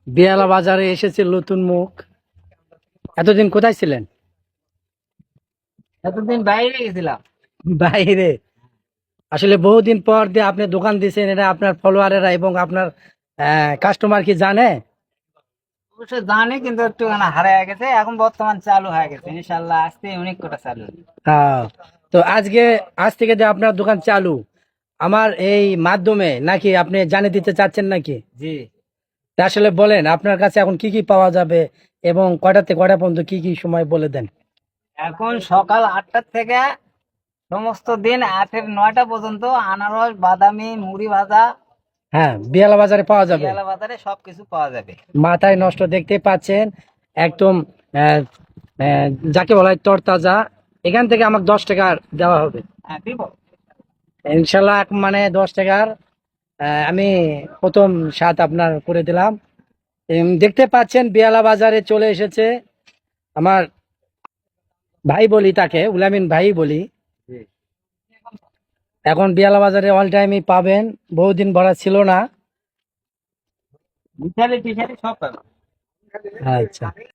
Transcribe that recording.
বিয়ালা বাজারে এসেছে নতুন মুখ। এতদিন কোথায় ছিলেন? এতদিন বাইরে গেছিলাম। বাইরে। আসলে বহুদিন পর দিয়ে আপনি দোকান দিয়েছেন, এটা আপনার ফলোয়ারেরা এবং আপনার কাস্টমার কি জানে? অবশ্য জানি, কিন্তু একটু হারিয়ে গেছে। এখন বর্তমান চালু হয়ে গেছে, ইনশাল্লাহ আসতে অনেক কটা চালু। হ্যাঁ। তো আজ থেকে যে আপনার দোকান চালু, আমার এই মাধ্যমে নাকি আপনি জানিয়ে দিতে চাচ্ছেন নাকি? জি। তা আসলে বলেন আপনার কাছে এখন কি কি পাওয়া যাবে এবং কয়টা থেকে কয়টা পর্যন্ত কি কি সময় বলে দেন। এখন সকাল 8টা থেকে সমস্ত দিন 8-9টা পর্যন্ত আনারস, বাদামি, মুড়ি ভাজা, হ্যাঁ, বিয়ালা বাজারে পাওয়া যাবে। পেয়ালা বাজারে সবকিছু পাওয়া যাবে। মাথায় নষ্ট, দেখতে পাচ্ছেন একদম। আহ, আহ, যাকে বলা হয় তরতাজা। এখান থেকে আমাকে 10 টাকা দেওয়া হবে হ্যাঁ, দিব। ইনশাল্লাহ। মানে 10 টাকার আমি প্রথম স্বাদ আপনার করে দিলাম। দেখতে পাচ্ছেন বিয়ালা বাজারে চলে এসেছে আমার ভাই, বলি তাকে উলামিন ভাই বলি। জি। এখন বিয়ালা বাজারে অল টাইমই পাবেন, বহুদিন ভরা ছিল না। মিঠালি টিঠালি সব পাবে। আচ্ছা।